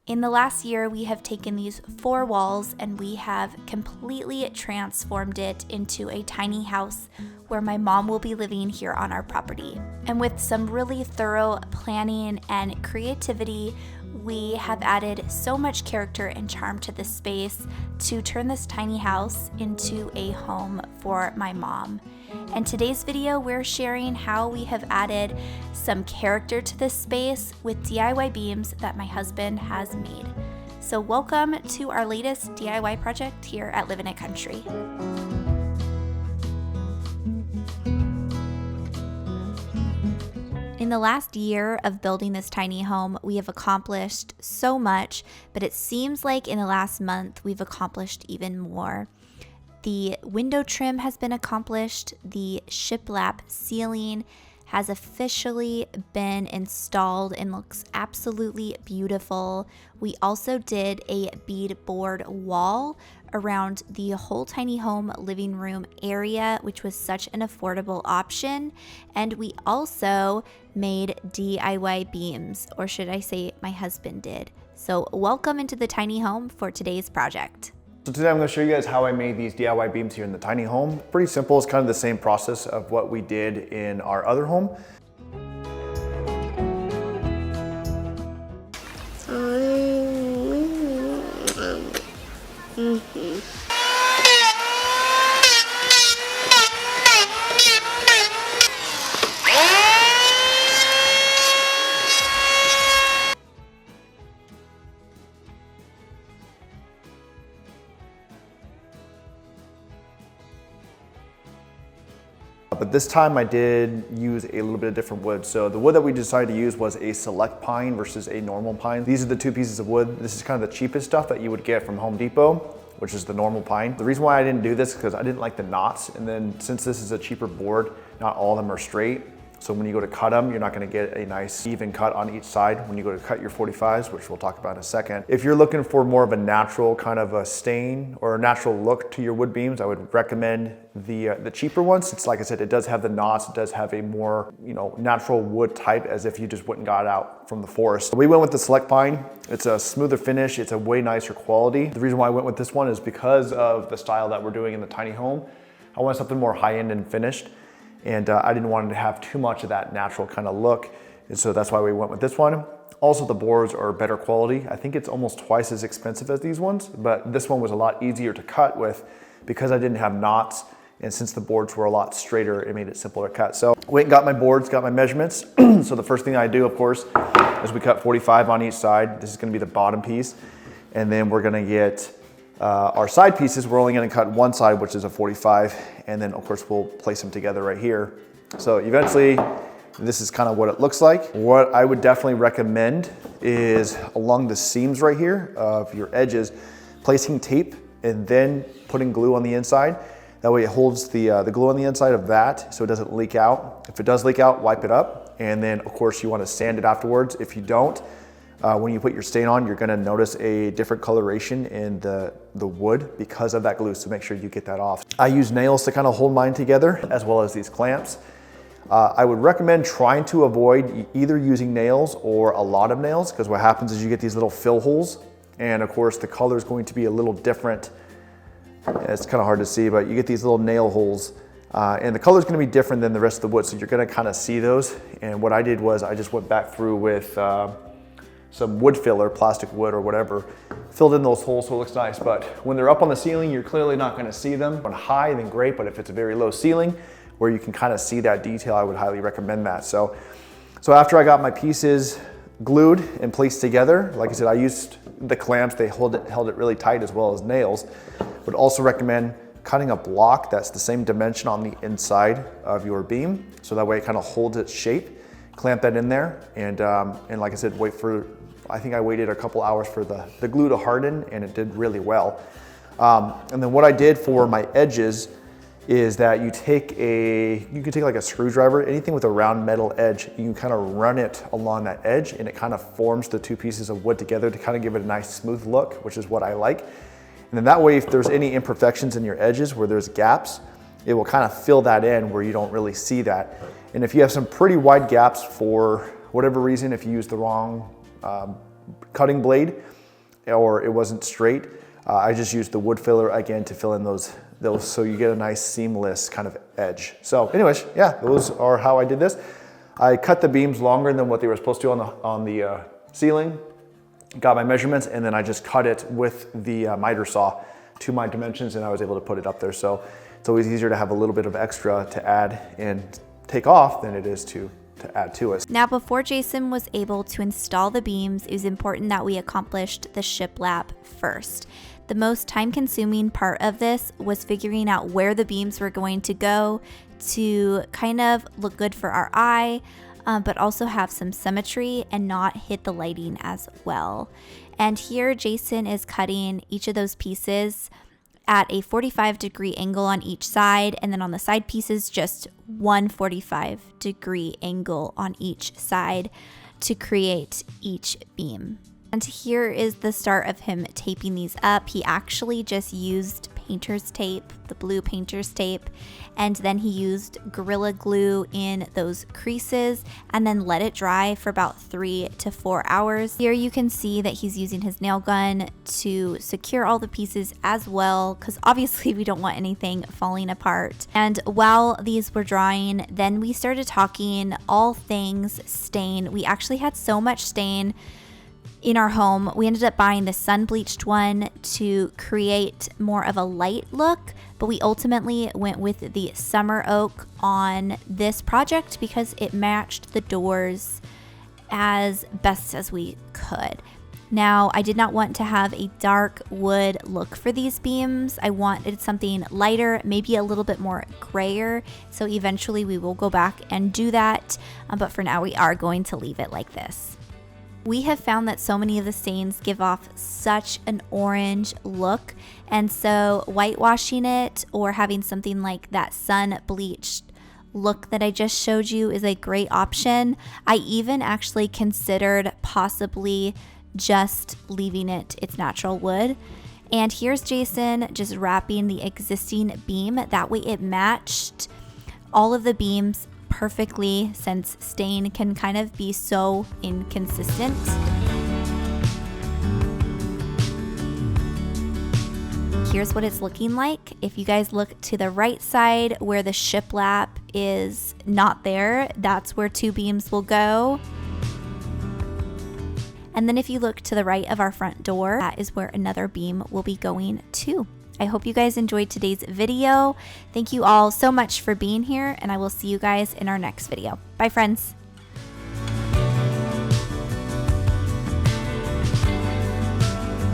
In the last year, we have taken these 4 walls and we have completely transformed it into a tiny house where my mom will be living here on our property. And with some really thorough planning and creativity, we have added so much character and charm to this space to turn this tiny house into a home for my mom. In today's video, we're sharing how we have added some character to this space with DIY beams that my husband has made. So welcome to our latest DIY project here at Living It Country. In the last year of building this tiny home, we have accomplished so much, but it seems like in the last month, we've accomplished even more. The window trim has been accomplished. The shiplap ceiling has officially been installed and looks absolutely beautiful. We also did a beadboard wall around the whole tiny home living room area, which was such an affordable option. And we also made DIY beams, or should I say my husband did. So welcome into the tiny home for today's project. So today I'm going to show you guys how I made these DIY beams here in the tiny home. Pretty simple, it's kind of the same process of what we did in our other home. But this time I did use a little bit of different wood. So the wood that we decided to use was a select pine versus a normal pine. These are the 2 pieces of wood. This is kind of the cheapest stuff that you would get from Home Depot, which is the normal pine. The reason why I didn't do this is because I didn't like the knots. And then since this is a cheaper board, not all of them are straight. So when you go to cut them, you're not gonna get a nice even cut on each side when you go to cut your 45s, which we'll talk about in a second. If you're looking for more of a natural kind of a stain or a natural look to your wood beams, I would recommend the cheaper ones. It's like I said, it does have the knots, it does have a more, natural wood type as if you just went and got it out from the forest. We went with the select pine. It's a smoother finish, it's a way nicer quality. The reason why I went with this one is because of the style that we're doing in the tiny home. I want something more high-end and finished. And I didn't want it to have too much of that natural kind of look. And so that's why we went with this one. Also, the boards are better quality. I think it's almost twice as expensive as these ones, but this one was a lot easier to cut with because I didn't have knots. And since the boards were a lot straighter, it made it simpler to cut. So went and got my boards, got my measurements. So the first thing I do, of course, is we cut 45 on each side. This is gonna be the bottom piece. And then we're gonna get our side pieces. We're only gonna cut one side, which is a 45. And then of course we'll place them together right here. So eventually, this is kind of what it looks like. What I would definitely recommend is along the seams right here of your edges, placing tape and then putting glue on the inside. That way it holds the glue on the inside of that so it doesn't leak out. If it does leak out, wipe it up. And then of course you wanna sand it afterwards. If you don't, when you put your stain on, you're gonna notice a different coloration in the wood because of that glue, so make sure you get that off. I use nails to kind of hold mine together, as well as these clamps. I would recommend trying to avoid either using nails or a lot of nails, because what happens is you get these little fill holes, and of course the color is going to be a little different. It's kind of hard to see, but you get these little nail holes, and the color is going to be different than the rest of the wood, so you're going to kind of see those. And what I did was I just went back through with some wood filler, plastic wood or whatever, filled in those holes so it looks nice. But when they're up on the ceiling, you're clearly not gonna see them. On high, then great, but if it's a very low ceiling where you can kind of see that detail, I would highly recommend that. So after I got my pieces glued and placed together, like I said, I used the clamps, they held it really tight, as well as nails. Would also recommend cutting a block that's the same dimension on the inside of your beam, so that way it kind of holds its shape. Clamp that in there, and like I said, I think I waited a couple hours for the glue to harden, and it did really well. And then what I did for my edges is that you can take like a screwdriver, anything with a round metal edge, you can kind of run it along that edge, and it kind of forms the 2 pieces of wood together to kind of give it a nice smooth look, which is what I like. And then that way, if there's any imperfections in your edges where there's gaps, it will kind of fill that in where you don't really see that. And if you have some pretty wide gaps for whatever reason, if you use the wrong cutting blade, or it wasn't straight, I just used the wood filler again to fill in those so you get a nice seamless kind of edge. So anyways, yeah, those are how I did this. I cut the beams longer than what they were supposed to on the ceiling, got my measurements, and then I just cut it with the miter saw to my dimensions, and I was able to put it up there. So it's always easier to have a little bit of extra to add and take off than it is to add to it. Now, before Jason was able to install the beams, it was important that we accomplished the shiplap first. The most time-consuming part of this was figuring out where the beams were going to go to kind of look good for our eye, but also have some symmetry and not hit the lighting as well. And here Jason is cutting each of those pieces at a 45-degree angle on each side, and then on the side pieces, just one 45-degree angle on each side to create each beam. And here is the start of him taping these up. He actually just used painter's tape, the blue painter's tape, and then he used Gorilla Glue in those creases and then let it dry for about 3 to 4 hours. Here you can see that he's using his nail gun to secure all the pieces as well, because obviously we don't want anything falling apart. And while these were drying, then we started talking all things stain. We actually had so much stain in our home. We ended up buying the sun bleached one to create more of a light look, but we ultimately went with the summer oak on this project because it matched the doors as best as we could. Now, I did not want to have a dark wood look for these beams. I wanted something lighter, maybe a little bit more grayer. So eventually we will go back and do that. But for now, we are going to leave it like this. We have found that so many of the stains give off such an orange look, and so whitewashing it or having something like that sun bleached look that I just showed you is a great option. I even actually considered possibly just leaving it its natural wood. And here's Jason just wrapping the existing beam. That way it matched all of the beams perfectly, since stain can kind of be so inconsistent. Here's what it's looking like. If you guys look to the right side where the shiplap is not there, that's where 2 beams will go. And then if you look to the right of our front door, that is where another beam will be going to. I hope you guys enjoyed today's video. Thank you all so much for being here, and I will see you guys in our next video. Bye, friends.